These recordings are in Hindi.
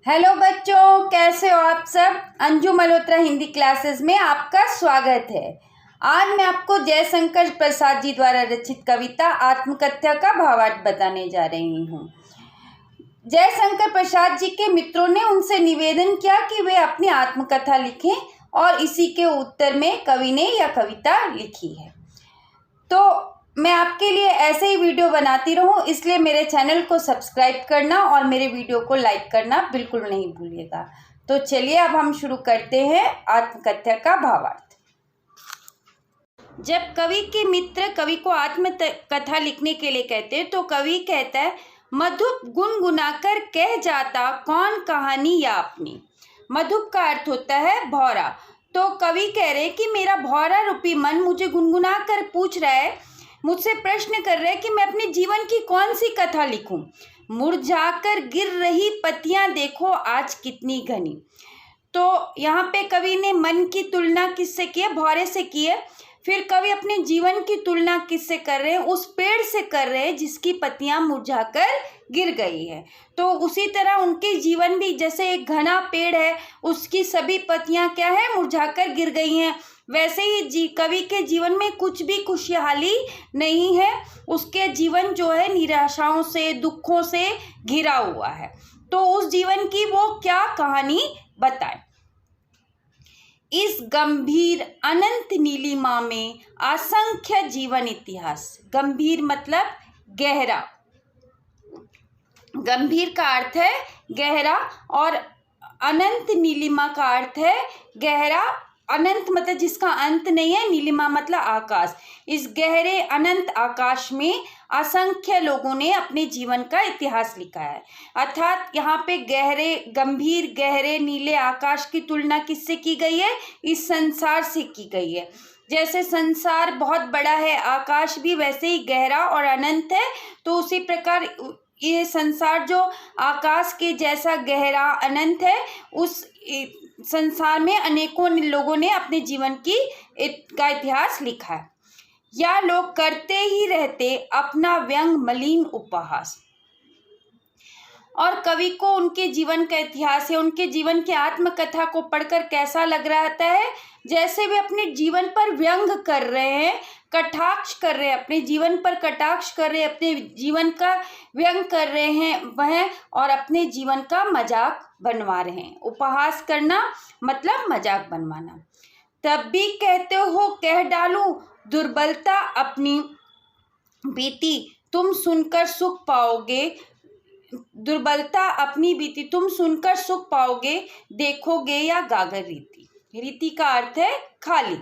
हेलो बच्चों, कैसे हो आप सब। अंजू मल्होत्रा हिंदी क्लासेस में आपका स्वागत है। आज मैं आपको जयशंकर प्रसाद जी द्वारा रचित कविता आत्मकथा का भावार्थ बताने जा रही हूँ। जयशंकर प्रसाद जी के मित्रों ने उनसे निवेदन किया कि वे अपनी आत्मकथा लिखें और इसी के उत्तर में कवि ने यह कविता लिखी है। तो मैं आपके लिए ऐसे ही वीडियो बनाती रहूं, इसलिए मेरे चैनल को सब्सक्राइब करना और मेरे वीडियो को लाइक करना बिल्कुल नहीं भूलिएगा। तो चलिए अब हम शुरू करते हैं आत्मकथा का भावार्थ। जब कवि के मित्र कवि को आत्मकथा लिखने के लिए कहते हैं तो कवि कहता है, मधुप गुनगुनाकर कह जाता कौन कहानी या अपनी। मधुप का अर्थ होता है भौरा। तो कवि कह रहे कि मेरा भौरा रूपी मन मुझे गुनगुना कर पूछ रहा है, मुझसे प्रश्न कर रहे हैं कि मैं अपने जीवन की कौन सी कथा लिखूं। मुरझाकर गिर रही पत्तियां देखो आज कितनी घनी। तो यहाँ पे कवि ने मन की तुलना किससे की है? भौरे से की है। फिर कवि अपने जीवन की तुलना किससे कर रहे हैं? उस पेड़ से कर रहे हैं जिसकी पत्तियां मुरझाकर गिर गई है। तो उसी तरह उनके जीवन भी जैसे एक घना पेड़ है, उसकी सभी पत्तियां क्या है? मुरझाकर गिर गई हैं। वैसे ही कवि के जीवन में कुछ भी खुशहाली नहीं है। उसके जीवन जो है निराशाओं से, दुखों से घिरा हुआ है। तो उस जीवन की वो क्या कहानी बताए। इस गंभीर अनंत नीलिमा में असंख्य जीवन इतिहास। गंभीर मतलब गहरा। गंभीर का अर्थ है गहरा और अनंत नीलिमा का अर्थ है गहरा। अनंत मतलब जिसका अंत नहीं है, नीलिमा मतलब आकाश। इस गहरे अनंत आकाश में असंख्य लोगों ने अपने जीवन का इतिहास लिखा है। अर्थात यहाँ पे गहरे, गंभीर, गहरे नीले आकाश की तुलना किससे की गई है? इस संसार से की गई है। जैसे संसार बहुत बड़ा है, आकाश भी वैसे ही गहरा और अनंत है। तो उसी प्रकार ये संसार जो आकाश के जैसा गहरा अनंत है, उस संसार में अनेकों लोगों ने अपने जीवन का इतिहास लिखा है। या लोग करते ही रहते अपना व्यंग मलिन उपहास। और कवि को उनके जीवन का इतिहास है, उनके जीवन की आत्मकथा को पढ़कर कैसा लग रहा है? जैसे वे अपने जीवन पर व्यंग कर रहे हैं, कटाक्ष कर रहे हैं, अपने जीवन पर कटाक्ष कर रहे हैं, अपने जीवन का व्यंग कर रहे हैं वह, और अपने जीवन का मजाक बनवा रहे हैं। उपहास करना मतलब मजाक बनवाना। तब भी कहते हो कह डालूं दुर्बलता अपनी बीती तुम सुनकर सुख पाओगे। दुर्बलता अपनी बीती तुम सुनकर सुख पाओगे, देखोगे या गागर रीति। रीति का अर्थ है खाली।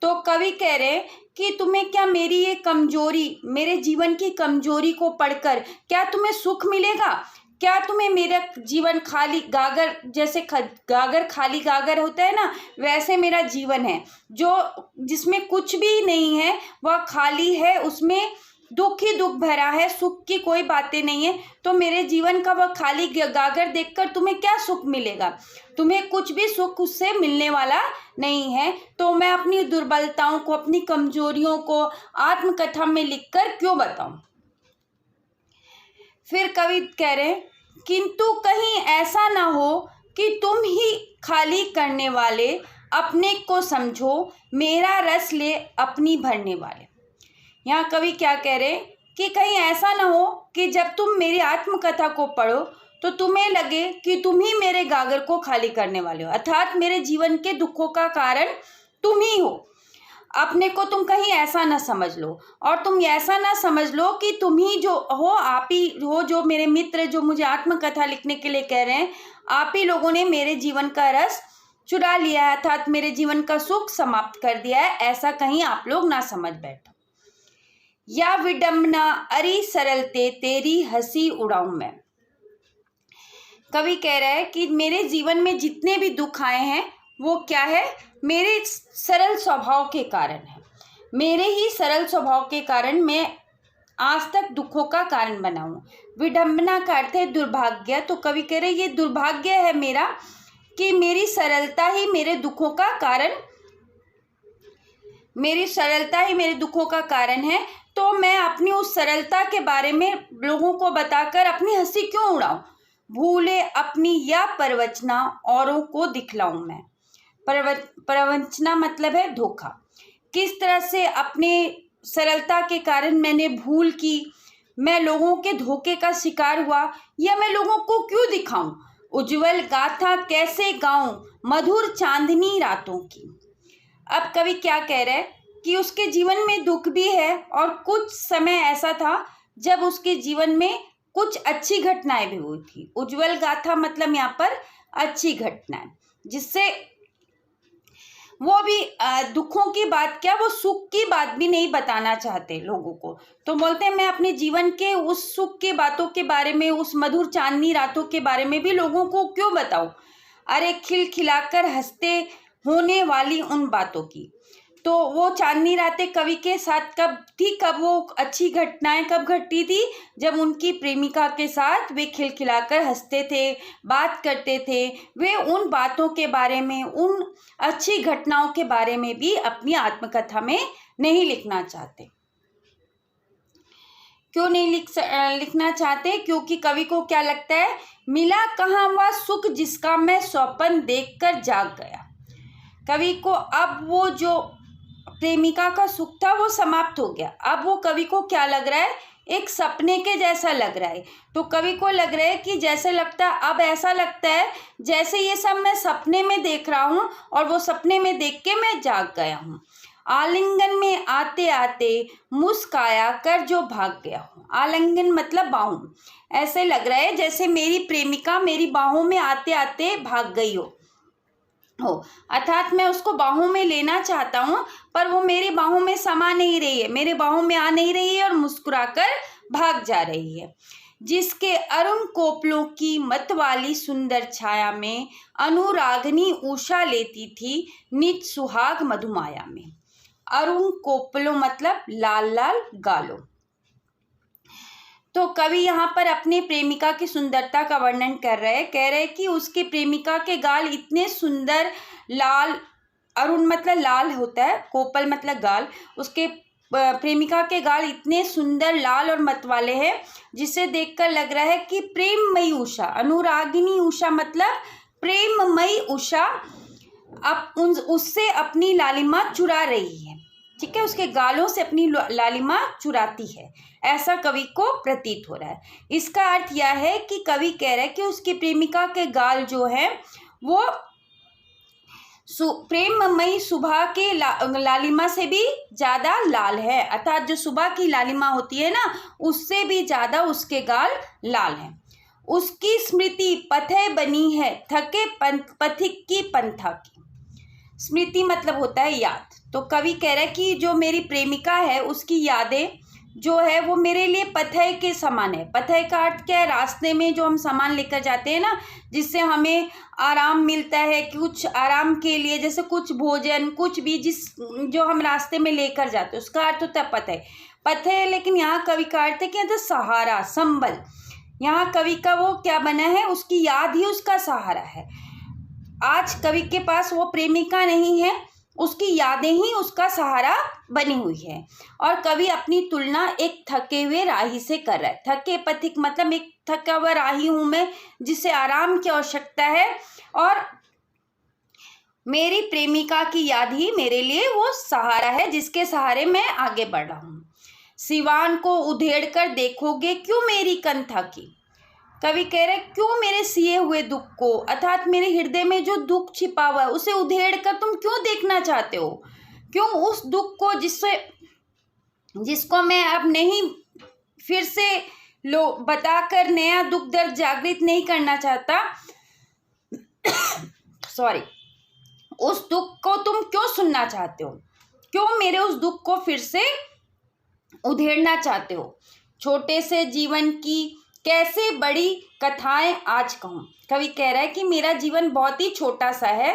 तो कवि कह रहे कि तुम्हें क्या मेरी ये कमजोरी, मेरे जीवन की कमजोरी को पढ़कर क्या तुम्हें सुख मिलेगा? क्या तुम्हें मेरा जीवन खाली गागर, जैसे गागर खाली गागर होता है ना, वैसे मेरा जीवन है जो जिसमें कुछ भी नहीं है, वह खाली है, उसमें दुख ही दुख भरा है, सुख की कोई बातें नहीं है। तो मेरे जीवन का वह खाली गागर देखकर तुम्हें क्या सुख मिलेगा? तुम्हें कुछ भी सुख उससे मिलने वाला नहीं है। तो मैं अपनी दुर्बलताओं को, अपनी कमजोरियों को आत्मकथा में लिखकर क्यों बताऊं? फिर कवि कह रहे हैं, किंतु कहीं ऐसा ना हो कि तुम ही खाली करने वाले, अपने को समझो मेरा रस ले अपनी भरने वाले। यहाँ कवि क्या कह रहे हैं कि कहीं ऐसा ना हो कि जब तुम मेरी आत्मकथा को पढ़ो तो तुम्हें लगे कि तुम ही मेरे गागर को खाली करने वाले हो, अर्थात मेरे जीवन के दुखों का कारण तुम ही हो। अपने को तुम कहीं ऐसा ना समझ लो, और तुम ऐसा ना समझ लो कि तुम ही जो हो, आप ही हो जो मेरे मित्र जो मुझे आत्मकथा लिखने के लिए कह रहे हैं, आप ही लोगों ने मेरे जीवन का रस चुरा लिया है, अर्थात मेरे जीवन का सुख समाप्त कर दिया है। ऐसा कहीं आप लोग ना समझ बैठो। या विडम्बना अरी सरलते तेरी हंसी उड़ाऊं मैं। कवि कह रहा है कि मेरे जीवन में जितने भी दुख आए हैं वो क्या है? मेरे सरल स्वभाव के कारण है। मेरे ही सरल स्वभाव के कारण मैं आज तक दुखों का कारण बना हूं। विडम्बना का अर्थ है दुर्भाग्य। तो कवि कह रहे ये दुर्भाग्य है मेरा कि मेरी सरलता ही मेरे दुखों का कारण, मेरी सरलता ही मेरे दुखों का कारण है। तो मैं अपनी उस सरलता के बारे में लोगों को बताकर अपनी हंसी क्यों उड़ाऊं? भूले अपनी यह प्रवचना औरों को दिखलाऊं मैं। प्रवंचना मतलब है धोखा। किस तरह से अपने सरलता के कारण मैंने भूल की, मैं लोगों के धोखे का शिकार हुआ, या मैं लोगों को क्यों दिखाऊं उज्जवल गाथा कैसे गाऊं मधुर चांदनी रातों की। अब कवि क्या कह रहा है कि उसके जीवन में दुख भी है और कुछ समय ऐसा था जब उसके जीवन में कुछ अच्छी घटनाएं भी हुई थी। उज्जवल गाथा मतलब यहाँ पर अच्छी घटनाएं, जिससे वो भी दुखों की बात क्या, वो सुख की बात भी नहीं बताना चाहते लोगों को। तो बोलते हैं मैं अपने जीवन के उस सुख की बातों के बारे में, उस मधुर चांदनी रातों के बारे में भी लोगों को क्यों बताऊं। अरे खिलखिलाकर हंसते होने वाली उन बातों की। तो वो चांदनी रातें कवि के साथ कब थी, कब वो अच्छी घटनाएं कब घटी थी, जब उनकी प्रेमिका के साथ वे खिलखिलाकर हंसते थे, बात करते थे। वे उन बातों के बारे में, उन अच्छी घटनाओं के बारे में भी अपनी आत्मकथा में नहीं लिखना चाहते। क्यों नहीं लिखना चाहते? क्योंकि कवि को क्या लगता है, मिला कहाँ वह सुख जिसका मैं स्वप्न देखकर जाग गया। कवि को अब वो जो प्रेमिका का सुख था वो समाप्त हो गया। अब वो कवि को क्या लग रहा है, एक सपने के जैसा लग रहा है। तो कवि को लग रहा है कि जैसे लगता है, अब ऐसा लगता है जैसे ये सब मैं सपने में देख रहा हूँ और वो सपने में देख के मैं जाग गया हूँ। आलिंगन में आते आते मुस्काया कर जो भाग गया हूँ। आलिंगन मतलब बाहों। ऐसे लग रहा है जैसे मेरी प्रेमिका मेरी बाहों में आते आते भाग गई हो, अर्थात मैं उसको बाहों में लेना चाहता हूँ पर वो मेरी बाहों में समा नहीं रही है, मेरे बाहों में आ नहीं रही है और मुस्कुराकर भाग जा रही है। जिसके अरुण कोपलों की मतवाली सुंदर छाया में अनुरागनी उषा लेती थी निज सुहाग मधुमाया में। अरुण कोपलों मतलब लाल लाल गालों। तो कवि यहाँ पर अपने प्रेमिका की सुंदरता का वर्णन कर रहे हैं। कह रहे हैं कि उसके प्रेमिका के गाल इतने सुंदर लाल, अरुण मतलब लाल होता है, कोपल मतलब गाल, उसके प्रेमिका के गाल इतने सुंदर लाल और मतवाले हैं जिसे देखकर लग रहा है कि प्रेममयी उषा, अनुरागिनी उषा मतलब प्रेममयी उषा अब उससे अपनी लालिमा चुरा रही है। ठीक है, उसके गालों से अपनी लालिमा चुराती है, ऐसा कवि को प्रतीत हो रहा है। इसका अर्थ यह है कि कवि कह रहा है कि उसकी प्रेमिका के गाल जो है वो प्रेममयी सुबह के लालिमा से भी ज्यादा लाल है, अर्थात जो सुबह की लालिमा होती है ना, उससे भी ज्यादा उसके गाल लाल हैं। उसकी स्मृति पथे बनी है थके पथिक की पंथा की। स्मृति मतलब होता है याद। तो कवि कह रहा है कि जो मेरी प्रेमिका है उसकी यादें जो है वो मेरे लिए पथय के समान है। पथय का अर्थ क्या है, रास्ते में जो हम सामान लेकर जाते हैं ना, जिससे हमें आराम मिलता है, कुछ आराम के लिए, जैसे कुछ भोजन कुछ भी जो हम रास्ते में लेकर जाते हैं, उसका अर्थ होता है पथय। पथय लेकिन यहाँ कवि का अर्थ है कि सहारा, संबल। यहाँ कवि का वो क्या बना है, उसकी याद ही उसका सहारा है। आज कवि के पास वो प्रेमिका नहीं है, उसकी यादें ही उसका सहारा बनी हुई है। और कवि अपनी तुलना एक थके हुए राही से कर रहा है। थके पथिक मतलब एक थका हुआ राही हूं मैं, जिसे आराम की आवश्यकता है, और मेरी प्रेमिका की याद ही मेरे लिए वो सहारा है जिसके सहारे मैं आगे बढ़ रहा हूँ। सिवान को उधेड़ कर देखोगे क्यों मेरी कंथा की। कवि कह रहे क्यों मेरे सिए हुए दुख को, अर्थात मेरे हृदय में जो दुख छिपा हुआ है उसे उधेड़ कर तुम क्यों देखना चाहते हो। क्यों उस दुख को जिसको मैं अब नहीं फिर से बताकर नया दुख दर्द जागृत नहीं करना चाहता सॉरी, उस दुख को तुम क्यों सुनना चाहते हो, क्यों मेरे उस दुख को फिर से उधेड़ना चाहते हो। छोटे से जीवन की कैसे बड़ी कथाएं आज कहूं। कवि कह रहा है कि मेरा जीवन बहुत ही छोटा सा है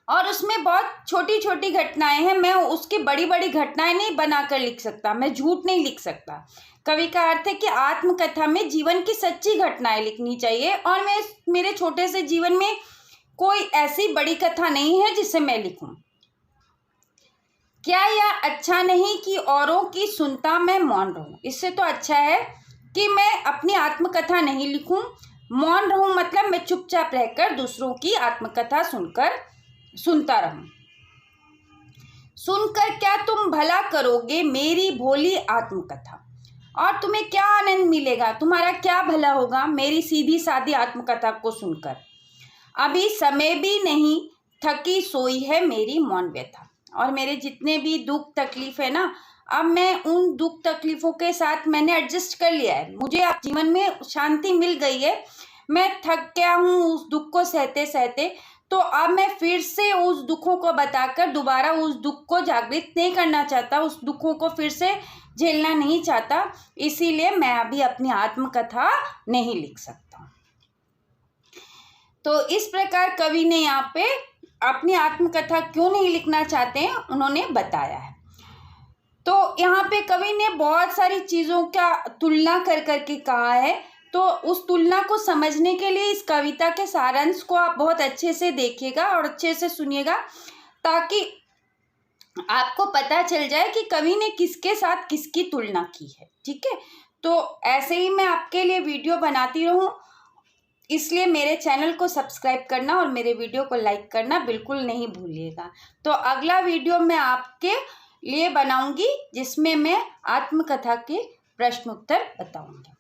और उसमें बहुत छोटी छोटी घटनाएं हैं, मैं उसकी बड़ी बड़ी घटनाएं नहीं बनाकर लिख सकता, मैं झूठ नहीं लिख सकता। कवि का अर्थ है कि आत्मकथा में जीवन की सच्ची घटनाएं लिखनी चाहिए और मेरे छोटे से जीवन में कोई ऐसी बड़ी कथा नहीं है जिसे मैं लिखूं। क्या यह अच्छा नहीं कि औरों की सुनता मैं मौन रहूं। इससे तो अच्छा है कि मैं अपनी आत्मकथा नहीं लिखूं, मौन रहूं, मतलब मैं चुपचाप रहकर दूसरों की आत्मकथा सुनता रहूं। सुनकर क्या तुम भला करोगे मेरी भोली आत्मकथा, और तुम्हें क्या आनंद मिलेगा, तुम्हारा क्या भला होगा मेरी सीधी सादी आत्मकथा को सुनकर। अभी समय भी नहीं, थकी सोई है मेरी मौन व्यथा। और मेरे जितने भी दुख तकलीफ है ना, अब मैं उन दुख तकलीफों के साथ मैंने एडजस्ट कर लिया है। मुझे अब जीवन में शांति मिल गई है। मैं थक गया हूँ उस दुख को सहते सहते, तो अब मैं फिर से उस दुखों को बताकर दोबारा उस दुख को जागृत नहीं करना चाहता, उस दुखों को फिर से झेलना नहीं चाहता। इसीलिए मैं अभी अपनी आत्मकथा नहीं लिख सकता। तो इस प्रकार कवि ने यहाँ पे अपनी आत्मकथा क्यों नहीं लिखना चाहते हैं उन्होंने बताया है। तो यहाँ पे कवि ने बहुत सारी चीज़ों का तुलना कर करके कहा है। तो उस तुलना को समझने के लिए इस कविता के सारांश को आप बहुत अच्छे से देखिएगा और अच्छे से सुनिएगा, ताकि आपको पता चल जाए कि कवि ने किसके साथ किसकी तुलना की है। ठीक है, तो ऐसे ही मैं आपके लिए वीडियो बनाती रहूं, इसलिए मेरे चैनल को सब्सक्राइब करना और मेरे वीडियो को लाइक करना बिल्कुल नहीं भूलिएगा। तो अगला वीडियो मैं आपके लिए बनाऊंगी जिसमें मैं आत्मकथा के प्रश्न उत्तर बताऊंगी।